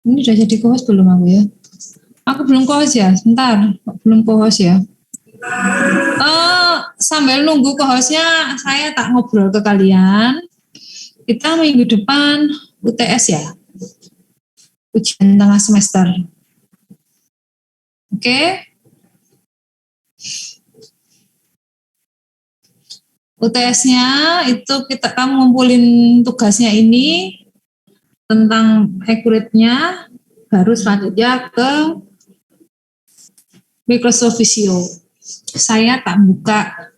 Ini udah jadi co-host belum aku ya? Aku belum co-host ya, sebentar. Belum co-host ya. Sambil nunggu co-hostnya, saya tak ngobrol ke kalian. Kita minggu depan UTS ya, ujian tengah semester. Oke? UTS-nya itu kamu ngumpulin tugasnya ini tentang accurate-nya, baru selanjutnya ke Microsoft Visio. Saya tak buka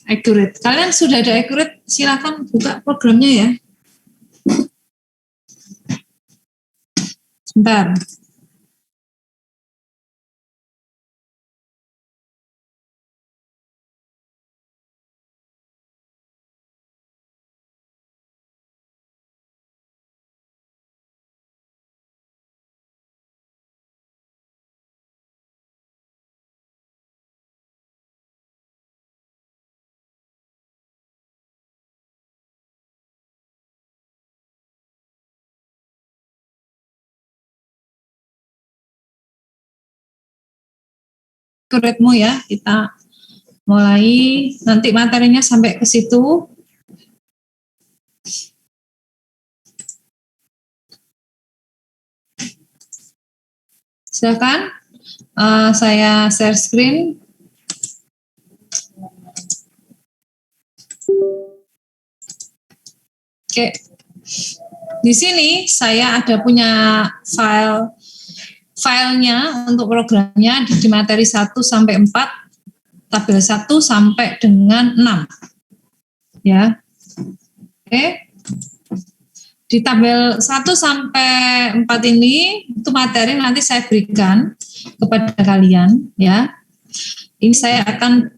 accurate. Kalian sudah ada accurate, silakan buka programnya ya. Sebentar. Accurate-mu ya, kita mulai nanti materinya sampai ke situ. Silakan, saya share screen. Oke, di sini saya ada punya filenya untuk programnya di materi 1 sampai 4, tabel 1 sampai dengan 6. Ya. Oke. Di tabel 1 sampai 4 ini itu materi nanti saya berikan kepada kalian ya. Ini saya akan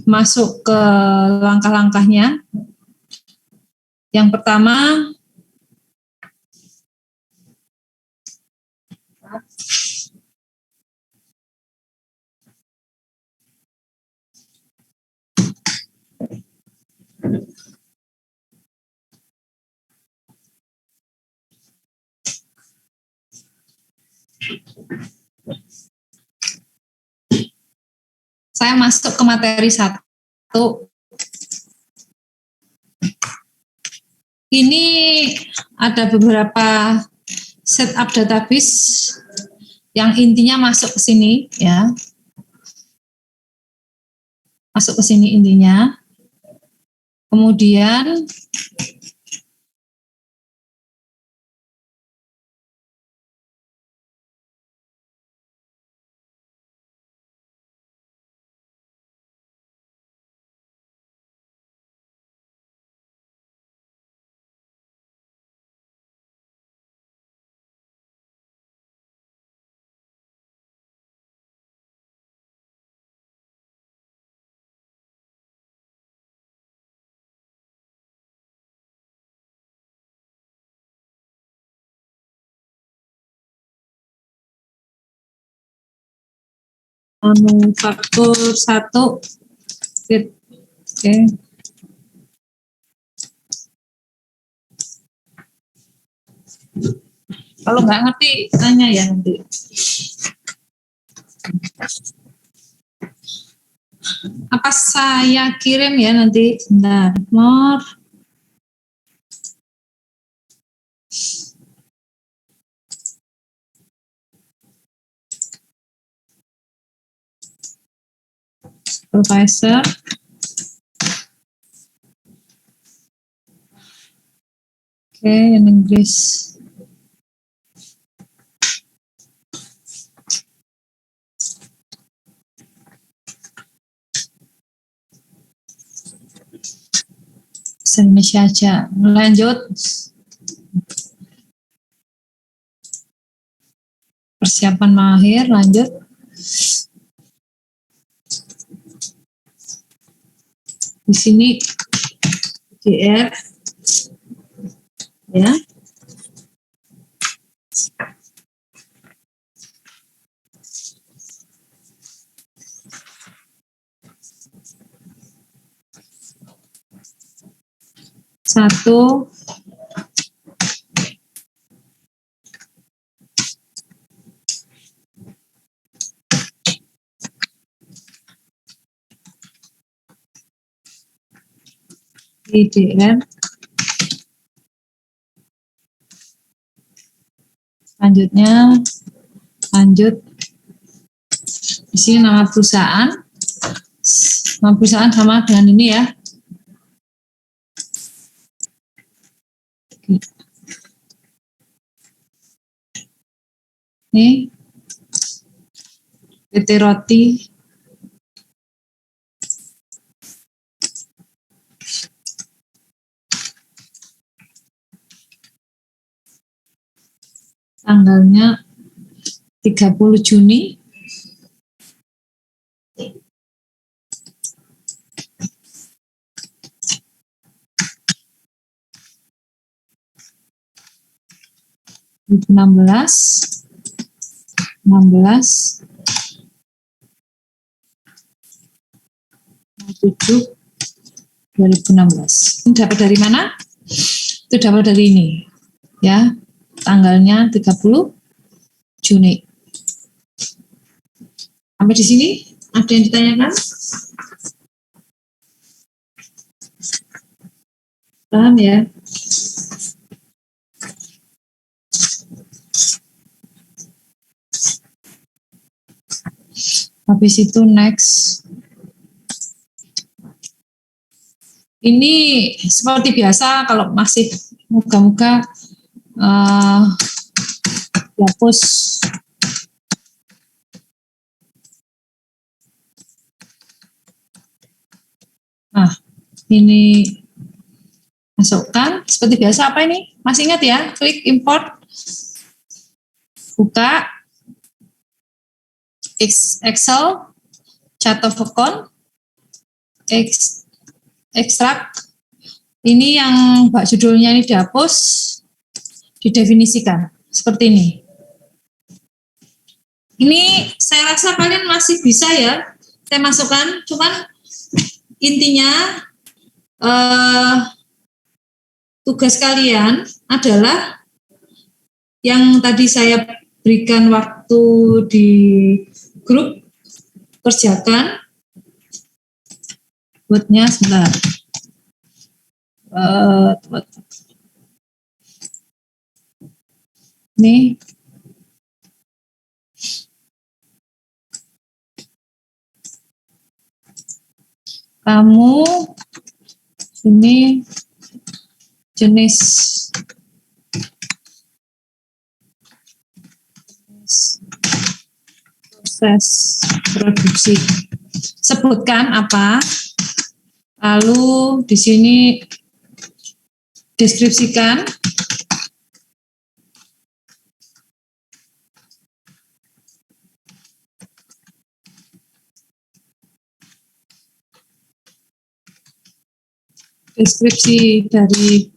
masuk ke langkah-langkahnya. Yang pertama, saya masuk ke materi 1. Ini ada beberapa setup database yang intinya masuk ke sini ya. Masuk ke sini intinya. Kemudian faktor 1. Oke. Kalau nggak ngerti, tanya ya nanti. Apa saya kirim ya nanti? Bentar, more. Supervisor. Oke, in Inggris. Indonesia aja. Lanjut. Persiapan mahir, lanjut. Di sini GR ya. Satu IDR. Selanjutnya lanjut di sini nama perusahaan. Nama perusahaan sama dengan ini ya. Ini PT Roti. Tanggalnya 30 Juni. (2016) 2016. Ini dapat dari mana? Itu dapat dari ini. Ya, tanggalnya 30 Juni. Sampai di sini ada yang ditanyakan? Paham ya? Habis itu next. Ini seperti biasa kalau masih moga-moga dihapus. Nah, ini masukkan seperti biasa. Apa ini? Masih ingat ya? Klik import, buka Excel, chart of account, ekstrak. Ini yang bak judulnya ini dihapus, didefinisikan seperti ini. Ini saya rasa kalian masih bisa ya, saya masukkan, cuman intinya tugas kalian adalah yang tadi saya berikan waktu di grup, kerjakan. Buatnya sebentar. Nih. Kamu ini jenis proses produksi. Sebutkan apa? Lalu di sini deskripsikan. Deskripsi dari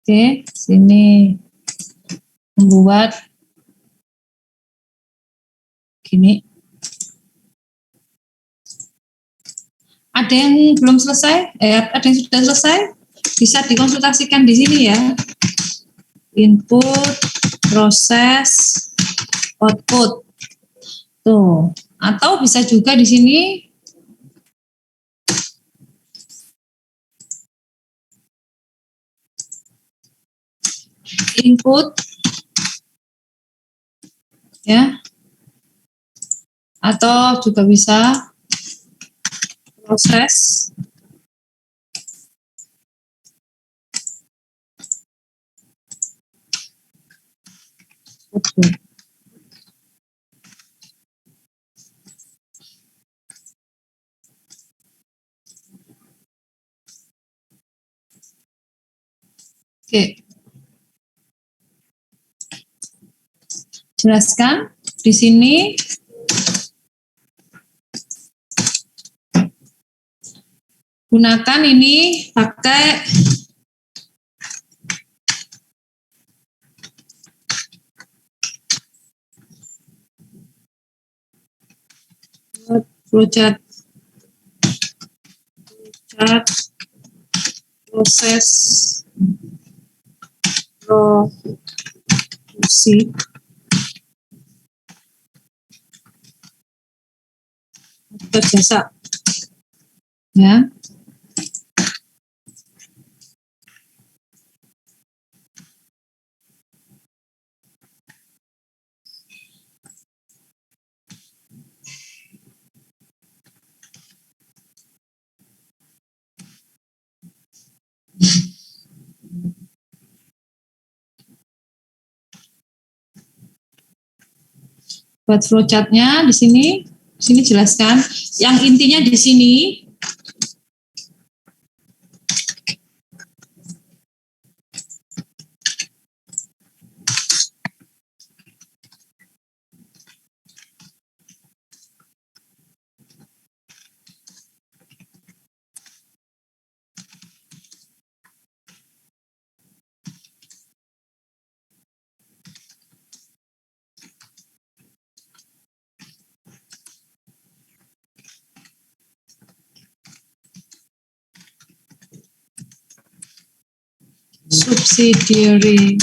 Oke, sini membuat gini. Ada yang belum selesai? Ada yang sudah selesai? Bisa dikonsultasikan di sini ya. Input, proses, output. Tuh, atau bisa juga di sini input ya, atau juga bisa proses output. Oke, jelaskan di sini Gunakan ini pakai flowchart proses produksi atau jasa, ya. Buat flowchartnya di sini jelaskan. Yang intinya di sini subsidiary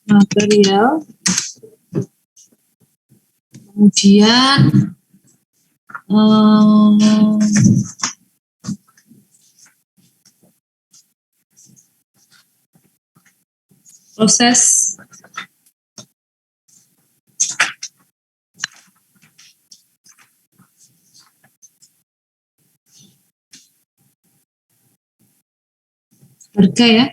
material, kemudian proses harga, ya.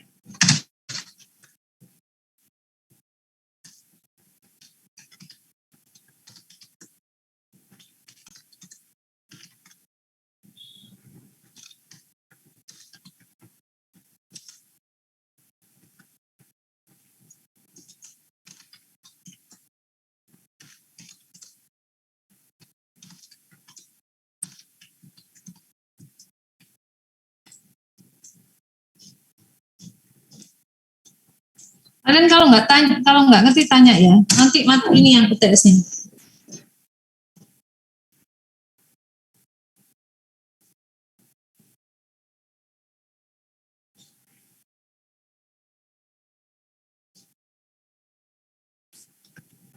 Kalian kalau nggak ngerti tanya, ya. Nanti ini yang PTS-nya.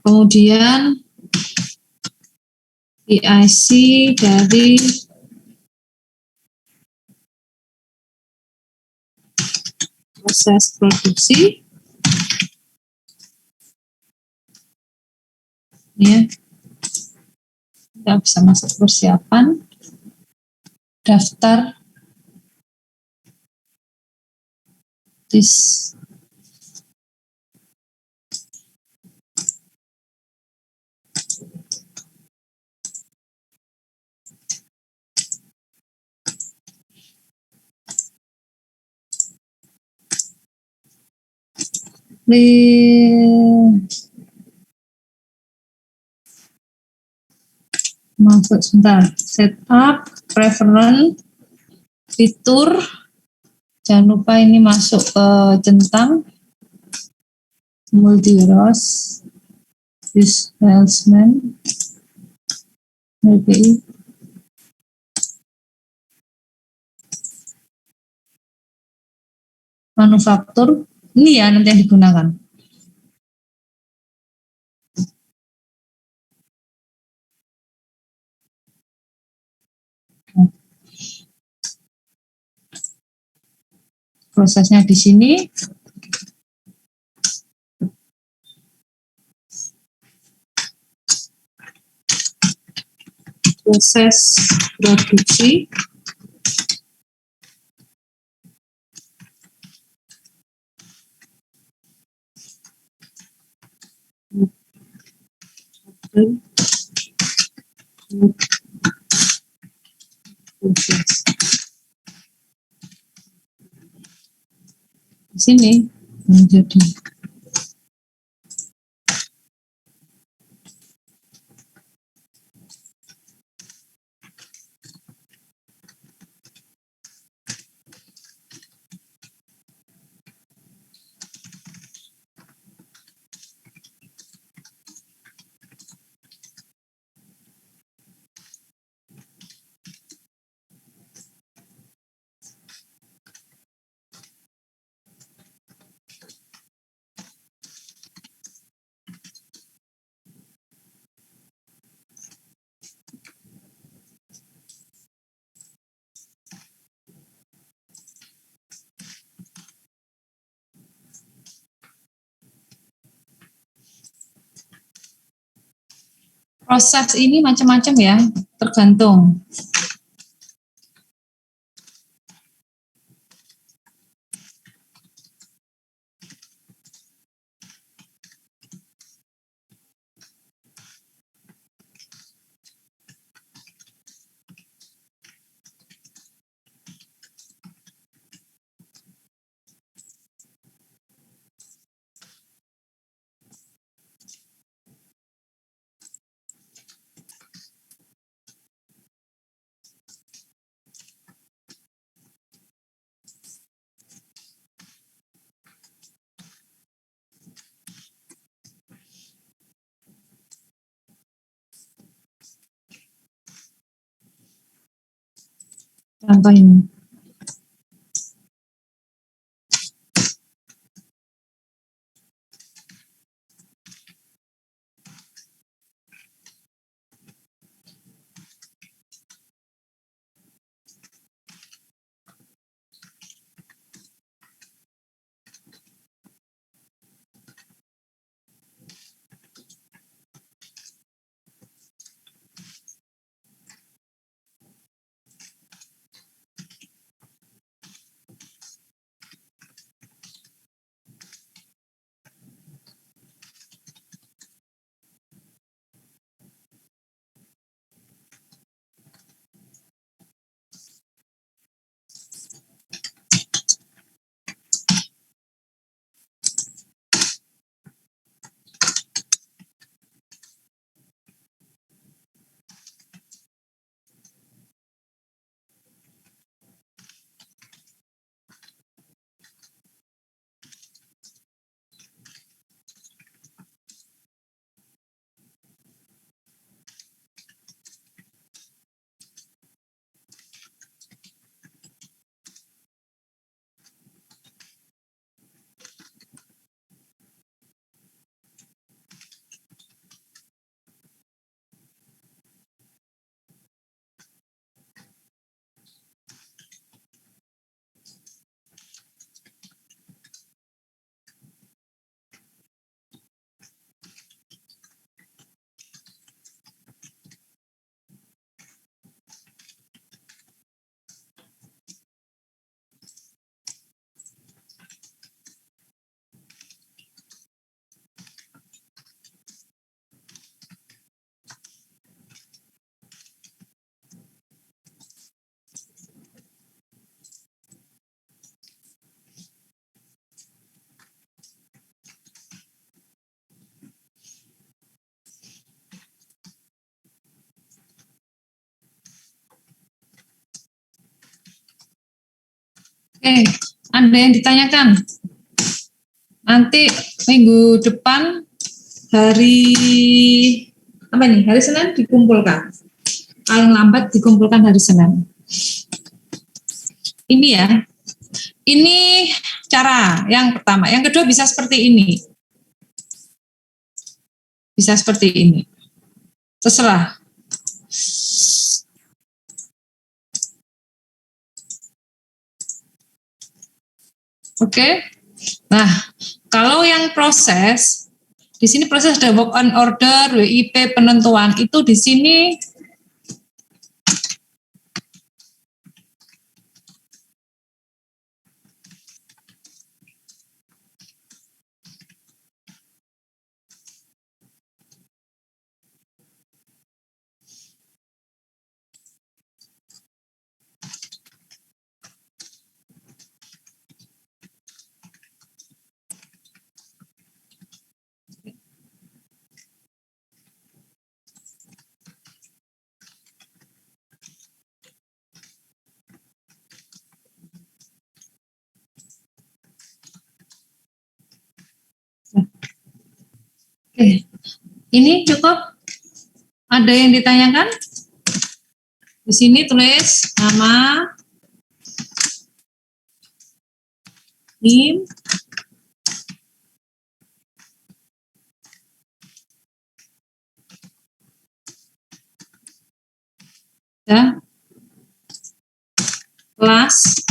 Kemudian PIC dari proses produksi, ya. Kita bisa masuk persiapan, daftar masuk sebentar, setup, preference, fitur, jangan lupa ini masuk ke centang, multi rows, salesman, LPI, manufaktur, ini ya nanti yang digunakan. Prosesnya di sini. Proses produksi, di sini menjadi Proses ini macam-macam ya, tergantung. Contoh ini. Oke, ada yang ditanyakan? Nanti minggu depan hari apa nih? Hari Senin dikumpulkan. Paling lambat dikumpulkan hari Senin. Ini ya. Ini cara yang pertama. Yang kedua bisa seperti ini. Bisa seperti ini. Terserah. Oke. Nah, kalau yang proses di sini proses ada work on order, WIP, penentuan itu di sini Oke, ini cukup. Ada yang ditanyakan? Di sini tulis nama, NIM, ya, kelas,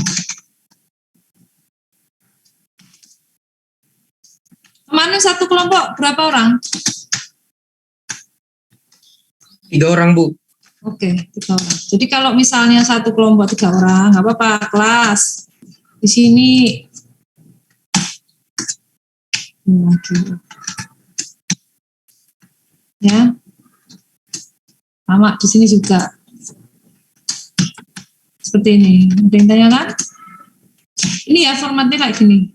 kemana satu kelompok berapa orang? 3 orang, Bu. Oke, 3 orang. Jadi kalau misalnya satu kelompok 3 orang, nggak apa-apa, kelas. Di sini lagi. Ya. Sama di sini juga. Seperti ini. Ada yang tanya kan? Ini ya formatnya kayak gini.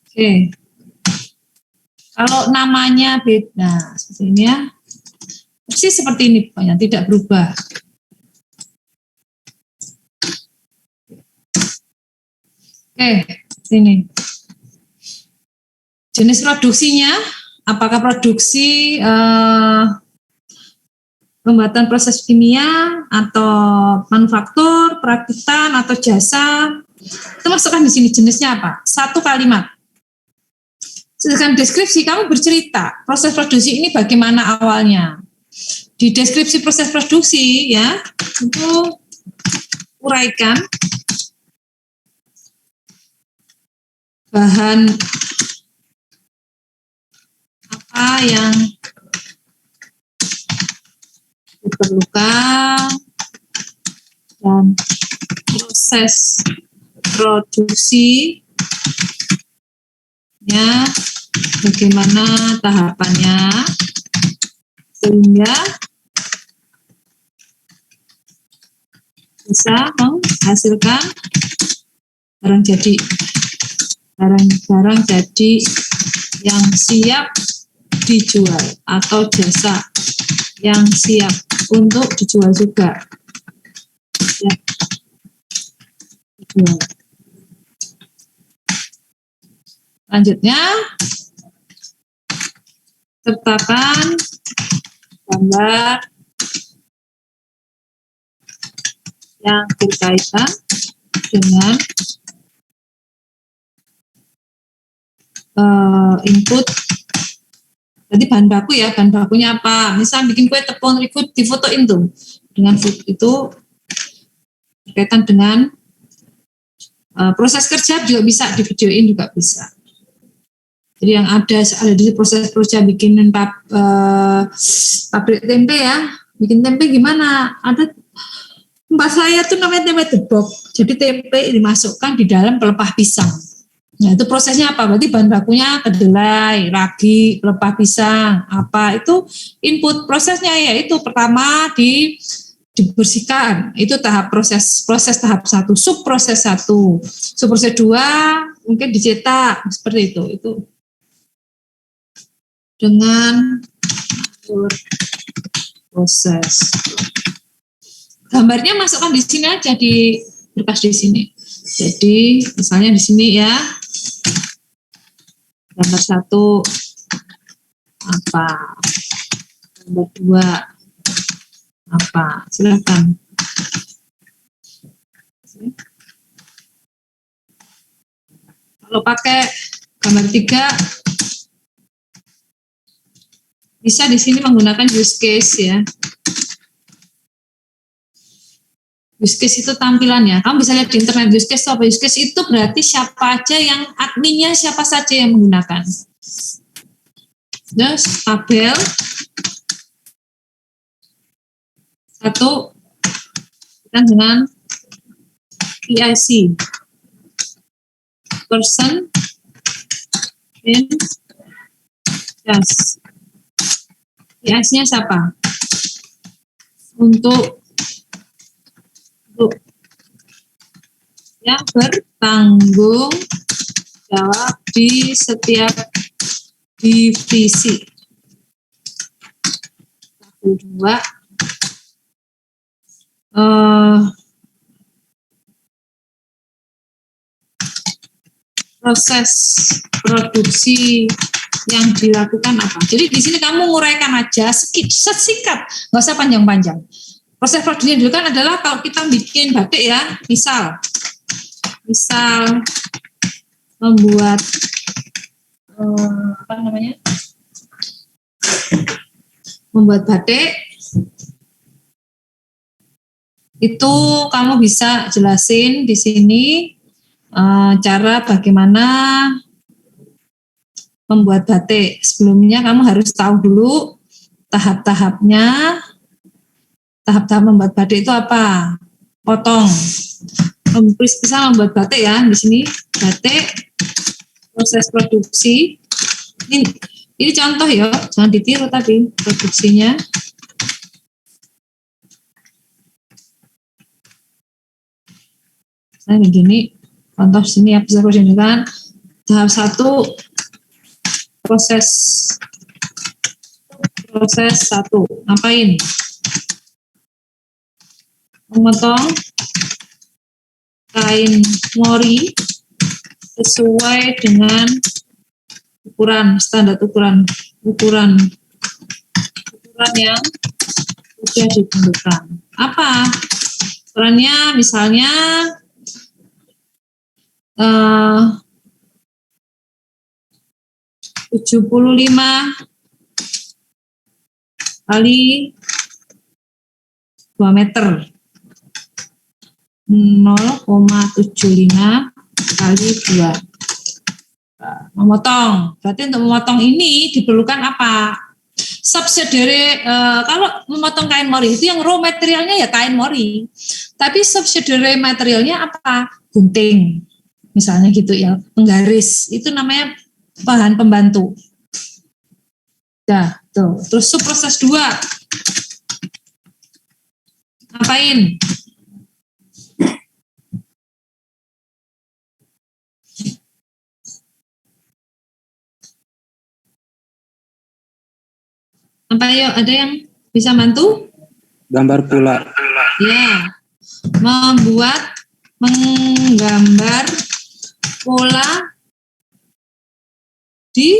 Oke. Kalau namanya beda, seperti ini ya. Persis seperti ini pokoknya, tidak berubah. Oke, sini. Jenis produksinya, apakah produksi pembuatan proses kimia atau manufaktur, perakitan atau jasa, itu masukkan di sini jenisnya apa? 1 kalimat. Sedangkan deskripsi kamu bercerita proses produksi ini bagaimana awalnya. Di deskripsi proses produksi ya, itu uraikan bahan apa yang diperlukan dan proses produksi ya, bagaimana tahapannya sehingga bisa menghasilkan barang jadi yang siap dijual atau jasa yang siap untuk dijual juga ya, dijual. Selanjutnya sertakan gambar yang berkaitan dengan input. Jadi bahan baku ya, bahan bakunya apa? Misal bikin kue tepung terigu, difotoin tuh dengan itu berkaitan dengan proses kerja juga bisa, di videoin juga bisa. Jadi yang ada di proses kerja bikin pabrik tempe ya, bikin tempe gimana? Ada tempat saya tuh namanya tempe debok. Jadi tempe dimasukkan di dalam pelepah pisang. Nah itu prosesnya apa? Berarti bahan bakunya kedelai, ragi, pelepah pisang, apa itu input prosesnya ya itu pertama dibersihkan, itu tahap proses tahap 1, sub proses 1, sub proses 2 mungkin dicetak seperti itu dengan proses. Gambarnya masukkan di sini aja di berkas di sini. Jadi misalnya di sini ya. Gambar 1 apa? Gambar 2 apa? Silakan. Kalau pakai gambar 3 bisa di sini menggunakan use case ya. Use case itu tampilannya. Kamu bisa lihat di internet use case apa? Use case itu berarti siapa aja yang adminnya, siapa saja yang menggunakan. Terus tabel 1 dan dengan PIC person in charge. PIC-nya siapa? Untuk yang bertanggung jawab di setiap divisi. 2 proses produksi yang dilakukan apa? Jadi di sini kamu nguraikan aja sesikat, nggak usah panjang-panjang. Proses produksi yang dilakukan adalah kalau kita bikin batik ya, misal membuat membuat batik itu kamu bisa jelasin di sini cara bagaimana membuat batik. Sebelumnya kamu harus tahu dulu tahap-tahapnya. Tahap-tahap membuat batik itu apa? Potong. Bisa membuat batik ya. Di sini batik, proses produksi. Ini contoh ya, jangan ditiru tapi produksinya. Nah, begini, contoh sini ya bisa kan. Tahap 1 proses 1 ngapain? Memotong kain mori sesuai dengan ukuran standar ukuran yang sudah ditentukan. Apa ukurannya? Misalnya 75 kali 2 meter, 0,75 kali 2. Memotong, berarti untuk memotong ini diperlukan apa? Subsidiary, kalau memotong kain mori itu yang raw materialnya ya kain mori, tapi subsidiary materialnya apa? Gunting, misalnya gitu ya, penggaris, itu namanya bahan pembantu. Nah, tuh. Terus subproses 2. Ngapain? Apa yuk, ada yang bisa bantu? Gambar pola. Ya, menggambar pola di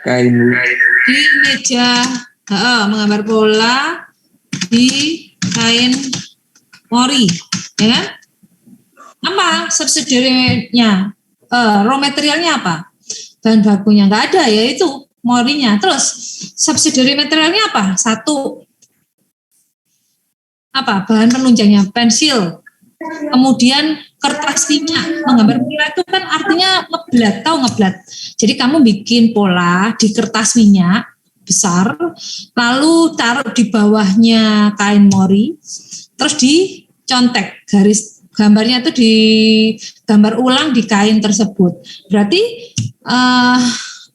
Kain. Di meja, menggambar pola di kain mori, ya kan? Apa subsidiary-nya? Raw materialnya apa? Bahan bakunya nggak ada, yaitu morinya. Terus subsidiary materialnya apa? 1. Apa? Bahan penunjangnya pensil. Kemudian kertas minyak. Menggambar pola itu kan artinya ngeblat, tahu ngeblat. Jadi kamu bikin pola di kertas minyak besar, lalu taruh di bawahnya kain mori, terus dicontek garis gambarnya itu digambar ulang di kain tersebut. Berarti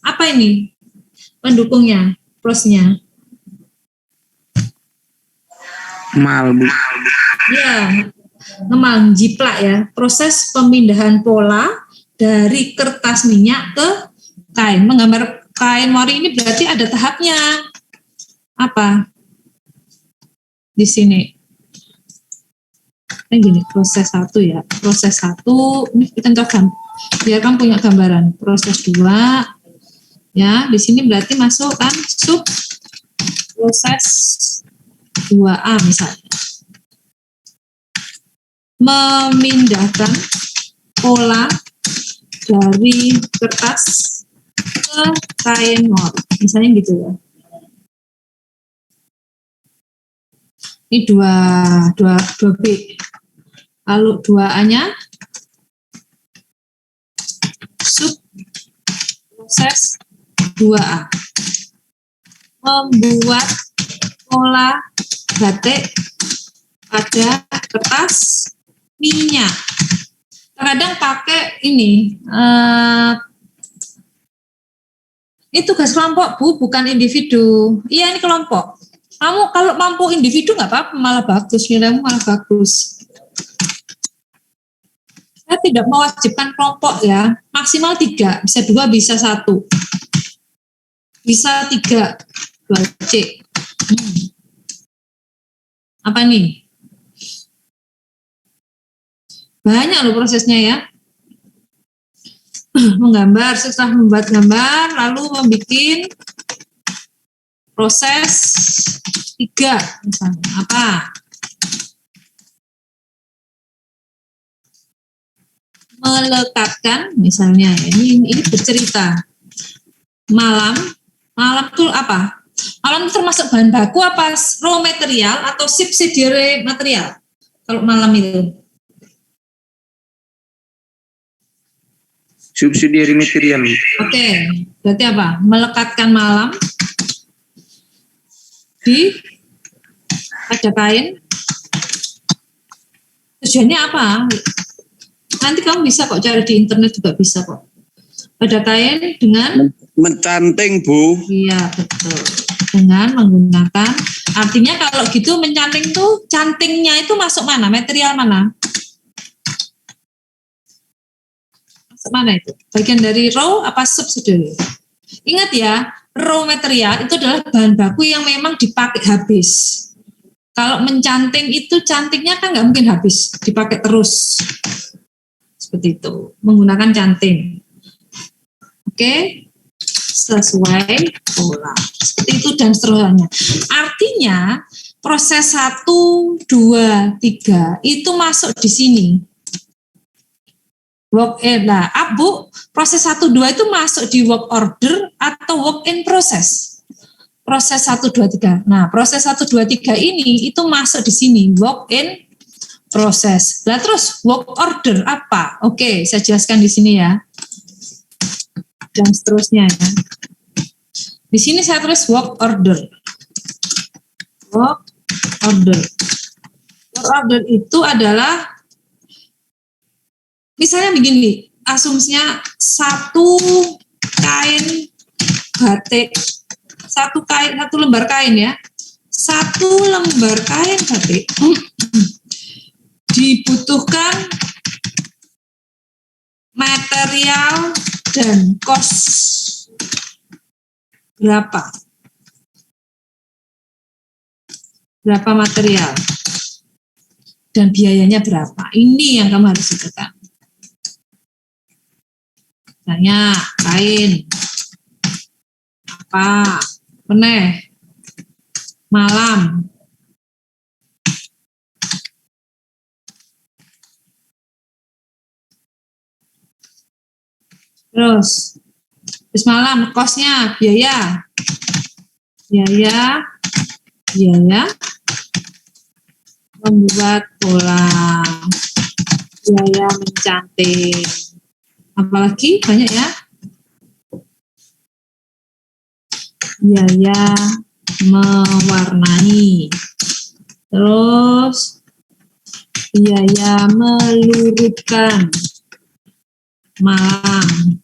apa ini pendukungnya, plusnya? Mal, Bu. Ya, ngemal, jiplak ya. Proses pemindahan pola dari kertas minyak ke kain. Menggambar kain mori ini berarti ada tahapnya. Apa? Di sini. Ini gini, proses 1 ya. Proses 1, ini kita coba biar kamu punya gambaran. Proses 2, ya, di sini berarti masuk kan sub proses 2A misalnya. Memindahkan pola dari kertas ke kain mori, misalnya gitu ya. Ini 2B. Lalu 2A-nya sub proses 2A. Membuat pola batik pada kertas minyak. Kadang pakai ini, tugas kelompok, Bu, bukan individu. Iya, ini kelompok. Kamu kalau mampu individu nggak apa-apa, malah bagus, nilaimu malah bagus. Saya tidak mewajibkan kelompok ya, maksimal 3, bisa 2, bisa 1. Bisa 3, 2C. Apa nih? Banyak loh prosesnya ya. Menggambar, setelah membuat gambar, lalu membuat proses 3, misalnya apa? Melekatkan, misalnya ini bercerita. Malam itu apa? Malam itu termasuk bahan baku apa raw material atau subsidiary material? Kalau malam itu Subsidiary material. Oke, berarti apa? Melekatkan malam pada kain. Tujuannya apa? Nanti kamu bisa kok cari di internet juga bisa kok. Pada kain dengan mencanting, Bu. Iya, betul. Dengan menggunakan, artinya kalau gitu mencanting tuh, cantingnya itu masuk mana? Material mana? Masuk mana itu? Bagian dari raw apa subsidiary? Ingat ya, raw material itu adalah bahan baku yang memang dipakai habis. Kalau mencanting itu cantingnya kan nggak mungkin habis, dipakai terus. Seperti itu, menggunakan canting. Oke, sesuai pola. Seperti itu dan seterusnya. Artinya proses 1, 2, 3 itu masuk di sini. Bu, proses 1, 2 itu masuk di work order atau work in process. Proses 1, 2, 3. Nah, proses 1, 2, 3 ini itu masuk di sini, work in process. Nah, terus work order apa? Oke, saya jelaskan di sini ya. Dan seterusnya ya. Di sini saya tulis work order. Work order. Work order itu adalah misalnya begini, asumsinya satu kain batik, satu lembar kain ya. Satu lembar kain batik dibutuhkan material dan cost berapa? Berapa material? Dan biayanya berapa? Ini yang kamu harus tekan. Misalnya kain apa? Meneh malam. Terus malam kosnya biaya membuat pola, biaya mencanting, apalagi banyak ya, biaya mewarnai, terus biaya melurutkan malam,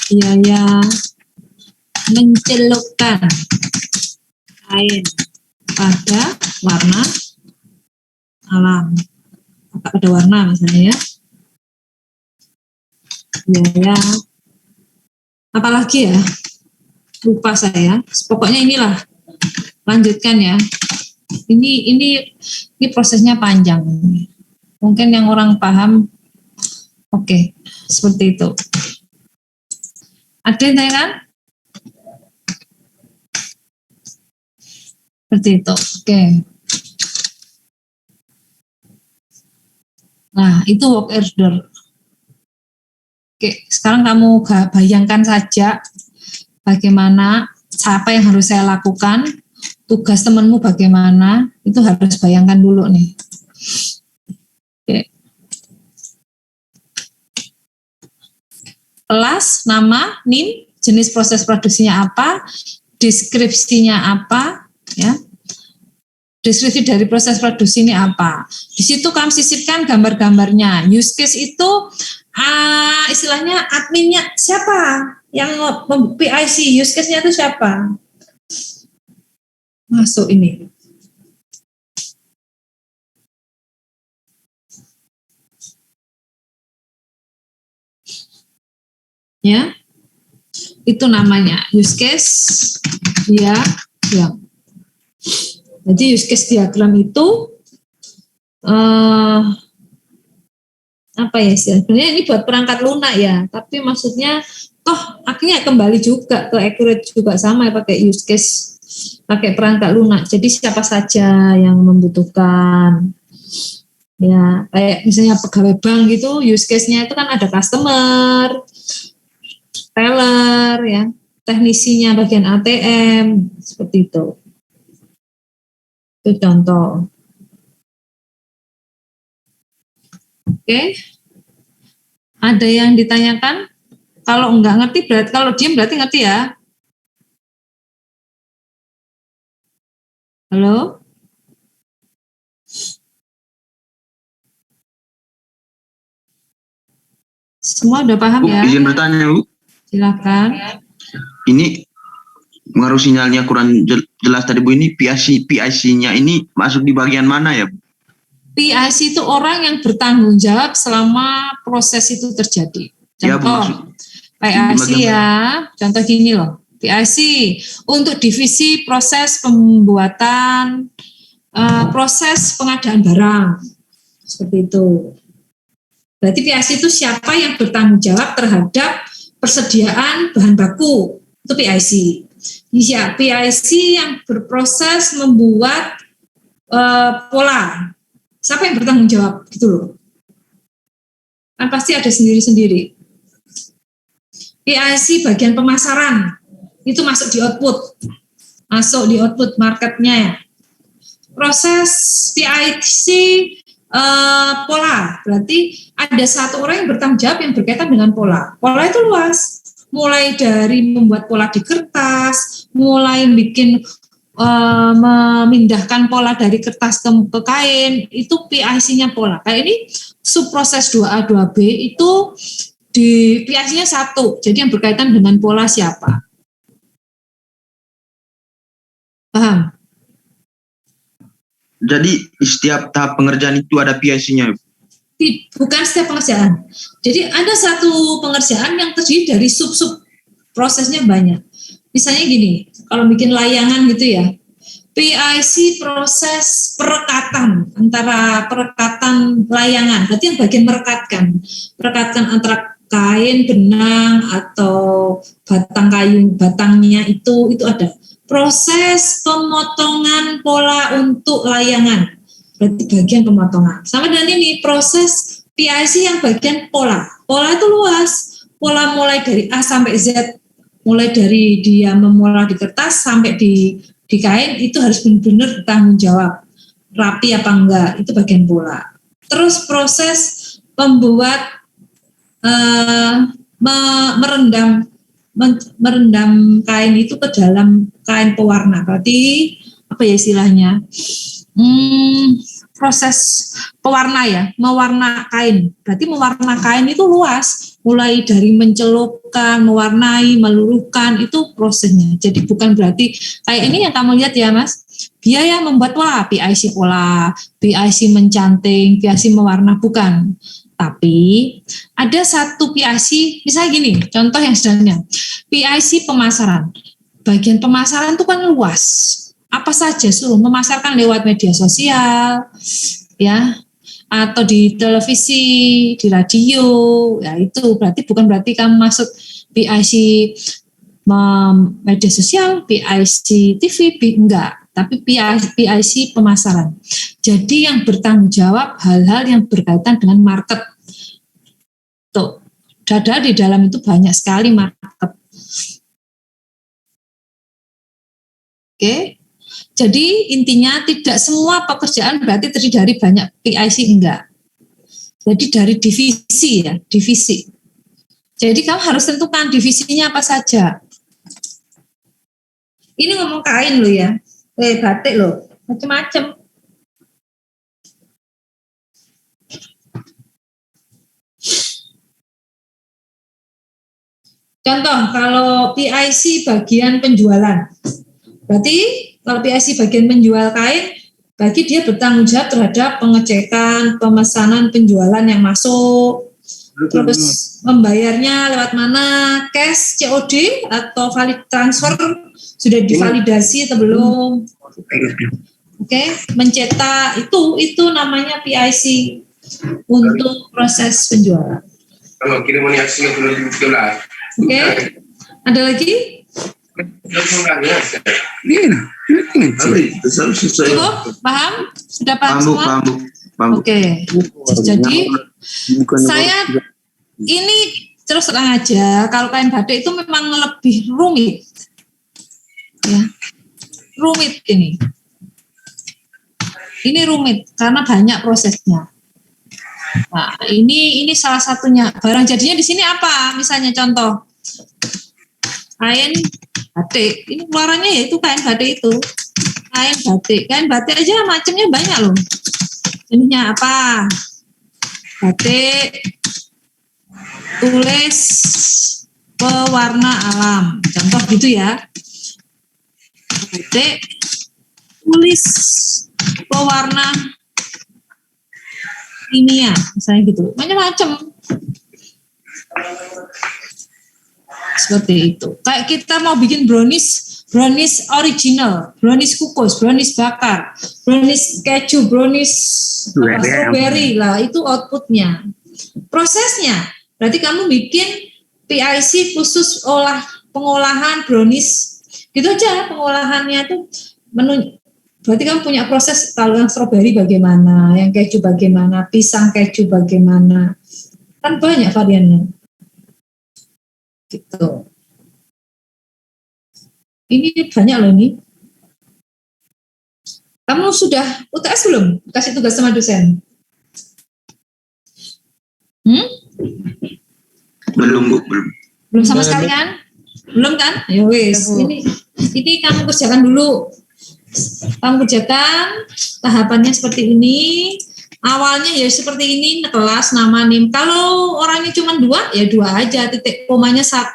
biaya mencelupkan kain pada warna alam, pada warna misalnya ya, biaya apalagi ya, lupa saya, pokoknya inilah, lanjutkan ya. Ini prosesnya panjang, mungkin yang orang paham. Oke, seperti itu. Ada yang tanya kan? Seperti itu. Oke. Nah, itu work order. Oke, sekarang kamu bayangkan saja bagaimana, apa yang harus saya lakukan, tugas temanmu bagaimana, itu harus bayangkan dulu nih. Oke. Kelas, nama, NIM, jenis proses produksinya apa, deskripsinya apa, ya. Deskripsi dari proses produksi ini apa. Di situ kamu sisipkan gambar-gambarnya. Use case itu istilahnya adminnya siapa? Yang PIC, use case-nya itu siapa? Masuk ini. Ya, itu namanya use case diagram. Jadi use case diagram itu apa ya sih? Sebenarnya ini buat perangkat lunak ya, tapi maksudnya toh akhirnya kembali juga ke accurate juga sama ya, pakai use case, pakai perangkat lunak. Jadi siapa saja yang membutuhkan. Ya, kayak misalnya pegawai bank gitu, use case-nya itu kan ada customer, teller, ya, teknisinya bagian ATM, seperti itu. Itu contoh. Oke. Ada yang ditanyakan? Kalau enggak ngerti berarti, kalau diam berarti ngerti ya. Halo? Semua udah paham Bu, ya? izin bertanya, Bu. Silakan. Ini pengaruh sinyalnya kurang jelas tadi, Bu. Ini PIC-nya ini masuk di bagian mana ya, Bu? PIC itu orang yang bertanggung jawab selama proses itu terjadi. Ya, Bu, Contoh, PIC ya, contoh gini loh. PIC untuk divisi proses pembuatan, proses pengadaan barang. Seperti itu. Berarti PIC itu siapa yang bertanggung jawab terhadap persediaan bahan baku. Itu PIC. Ya, PIC yang berproses membuat pola. Siapa yang bertanggung jawab gitu loh. Kan pasti ada sendiri-sendiri. PIC bagian pemasaran itu masuk di output marketnya. Proses PIC pola, berarti ada satu orang yang bertanggung jawab yang berkaitan dengan pola. Pola itu luas, mulai dari membuat pola di kertas, mulai bikin memindahkan pola dari kertas ke kain, itu PIC-nya pola. Kayak ini subproses 2A, 2B itu di PIC-nya satu, jadi yang berkaitan dengan pola siapa. Paham? Jadi setiap tahap pengerjaan itu ada PIC-nya? Bukan setiap pengerjaan. Jadi ada satu pengerjaan yang terdiri dari sub-sub prosesnya banyak. Misalnya gini, kalau bikin layangan gitu ya, PIC proses perekatan, antara perekatan layangan, berarti yang bagian merekatkan antara kain, benang, atau batang kayu, batangnya itu ada. Proses pemotongan pola untuk layangan, berarti bagian pemotongan. Sama dengan ini, proses PIC yang bagian pola. Pola itu luas, pola mulai dari A sampai Z, mulai dari dia memola di kertas sampai di kain, itu harus benar-benar bertanggung jawab. Rapi apa enggak, itu bagian pola. Terus proses membuat merendam kain itu ke dalam kain pewarna. Berarti apa ya istilahnya? Proses pewarna ya, mewarna kain. Berarti mewarna kain itu luas, mulai dari mencelupkan, mewarnai, meluruhkan, itu prosesnya. Jadi bukan berarti kayak ini yang kamu lihat ya Mas, dia yang membuat pola, PIC mencanting, PIC mewarna, bukan. Tapi ada satu PIC, misalnya gini, contoh yang sederhana, PIC pemasaran. Bagian pemasaran itu kan luas. Apa saja suruh memasarkan lewat media sosial, ya, atau di televisi, di radio, ya itu bukan berarti kamu masuk PIC media sosial, PIC TV, enggak, tapi PIC pemasaran. Jadi yang bertanggung jawab hal-hal yang berkaitan dengan market. Tuh, ada di dalam itu banyak sekali market. Oke. Jadi intinya tidak semua pekerjaan berarti terdiri dari banyak PIC, enggak. Jadi dari divisi ya, divisi. Jadi kamu harus tentukan divisinya apa saja. Ini ngomong kain loh ya, batik loh, macam-macam. Contoh kalau PIC bagian penjualan, berarti kalau PIC bagian menjual kain, bagi dia bertanggung jawab terhadap pengecekan, pemesanan, penjualan yang masuk, terus membayarnya lewat mana, cash, COD, atau valid transfer, sudah divalidasi atau belum. Oke, mencetak itu namanya PIC untuk proses penjualan. Oke, ada lagi? Cukup? Paham? Sudah paham semua? Paham. Oke. Jadi saya ini terus terang aja, kalau kain batik itu memang lebih rumit, ya, rumit ini rumit karena banyak prosesnya. Nah, ini salah satunya. Barang jadinya di sini apa? Misalnya contoh kain batik. Ini keluarannya yaitu kain batik itu. Kain batik aja macamnya banyak loh. Ininya apa? Batik tulis pewarna alam. Contoh gitu ya. Batik tulis pewarna kimia, misalnya gitu. Macam-macam. Seperti itu. Kayak kita mau bikin brownies original, brownies kukus, brownies bakar, brownies keju, brownies strawberry lah, itu outputnya. Prosesnya, berarti kamu bikin PIC khusus pengolahan brownies, gitu aja pengolahannya tuh berarti kamu punya proses. Kalau yang strawberry bagaimana, yang keju bagaimana, pisang keju bagaimana, kan banyak variannya. Gitu. Ini banyak loh ini. Kamu sudah UTS belum? Kasih tugas sama dosen? Belum, Bu, belum. Belum sama sekali kan? Belum kan? Ya wis. Ini kamu kerjakan dulu. Kamu kerjakan tahapannya seperti ini. Awalnya ya seperti ini, kelas, nama, NIM. Kalau orangnya cuma 2, ya 2 aja, titik komanya 1.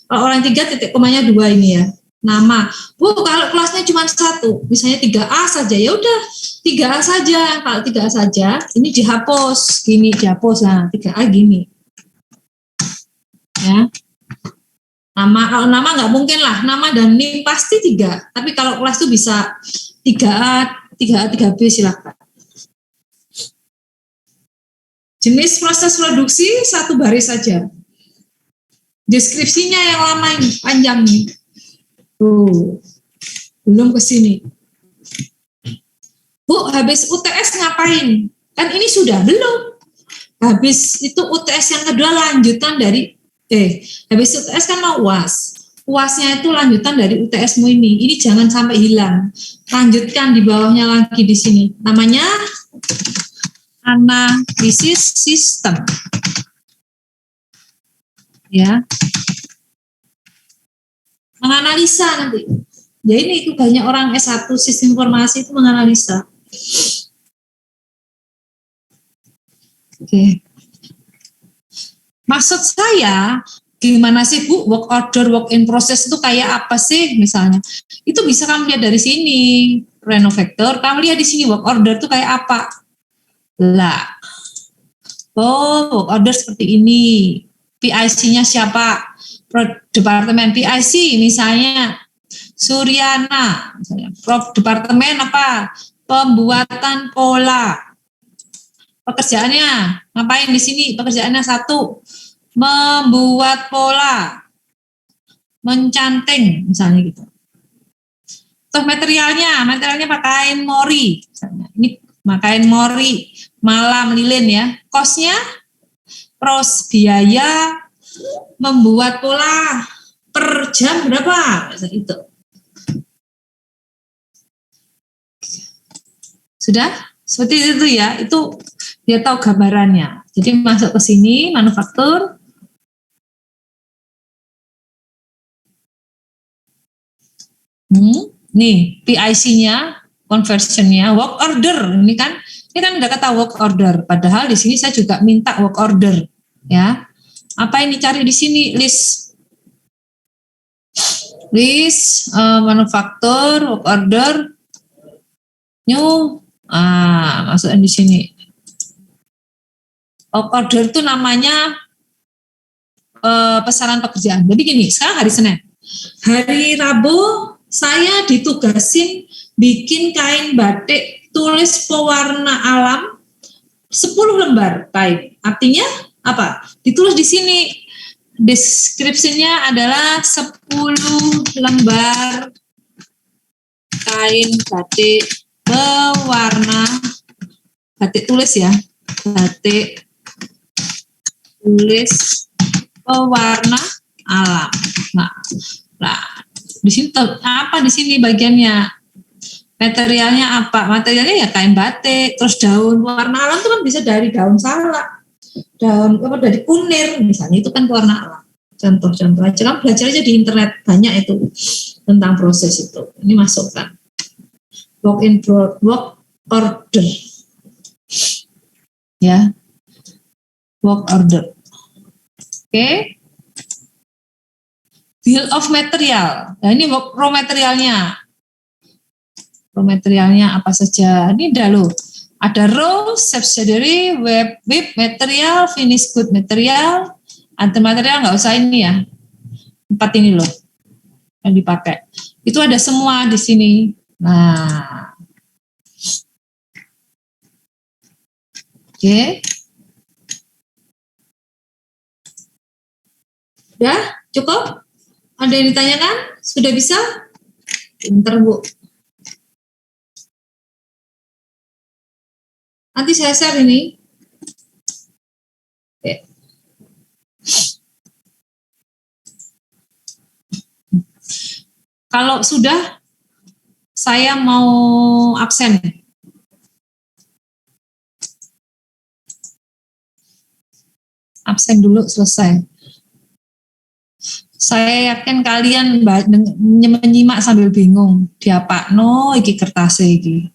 Kalau orang 3, titik komanya 2 ini ya. Nama. Bu, kalau kelasnya cuma 1, misalnya 3A saja, ya udah 3A saja. Kalau 3A saja, ini dihapus. Gini, dihapus. Nah, 3A gini. Ya. Kalau nama nggak mungkin lah, nama dan NIM pasti 3. Tapi kalau kelas itu bisa 3A, 3B silakan. Jenis proses produksi 1 baris saja. Deskripsinya yang lama ini, panjang nih. Belum ke sini. Bu, habis UTS ngapain? Kan ini sudah belum. Habis itu UTS yang kedua lanjutan dari habis UTS kan mau UAS. UASnya itu lanjutan dari UTS-mu ini. Ini jangan sampai hilang. Lanjutkan di bawahnya lagi di sini. Namanya analisis sistem. Ya. Menganalisa nanti. Ya ini banyak orang S1 sistem informasi itu menganalisa. Oke. Maksud saya, gimana sih Bu, work order, work in process itu kayak apa sih misalnya? Itu bisa kamu lihat dari sini, Renovector, kamu lihat di sini work order itu kayak apa? Lah, work order seperti ini, PIC-nya siapa? Departemen PIC misalnya Suryana, misalnya. Departemen apa? Pembuatan pola. Pekerjaannya ngapain di sini? Pekerjaannya 1, membuat pola, mencanting misalnya gitu. Terus materialnya pakai mori, misalnya. Ini pakai mori, malam lilin ya. Kosnya, biaya membuat pola per jam berapa? Misalnya itu. Sudah? Seperti itu ya. Itu dia tahu gambarannya. Jadi masuk ke sini, manufaktur. Nih, PIC-nya, conversion-nya, work order. Ini kan udah kata work order. Padahal di sini saya juga minta work order. Ya. Apa ini cari di sini? List manufaktur, work order, new. Masukin di sini. Work order itu namanya pesanan pekerjaan. Jadi gini, sekarang hari Senin. Hari Rabu saya ditugasin bikin kain batik tulis pewarna alam 10 lembar kain. Artinya apa? Ditulis di sini. Deskripsinya adalah 10 lembar kain batik pewarna, batik tulis ya, batik tulis pewarna alam. Nah, di sini apa di sini bagiannya? Materialnya apa? Materialnya ya kain batik, terus daun warna alam itu kan bisa dari daun salak, daun apa dari kunir misalnya, itu kan warna alam. Contoh-contoh aja, kan belajar aja di internet banyak itu tentang proses itu. Ini masukkan work order, ya, work order. Oke. Bill of material. Nah ini raw materialnya. Raw materialnya apa saja? Ini dah loh. Ada raw, subsidiary, whip material, finished good material, anti material nggak usah ini ya. 4 ini loh yang dipakai. Itu ada semua di sini. Nah, oke. Ya, cukup? Ada yang ditanyakan? Sudah bisa? Pinter, Bu. Nanti saya share ini. Oke. Kalau sudah, saya mau absen. Absen dulu, selesai. Saya yakin kalian menyimak sambil bingung. Diapakno iki kertasnya iki.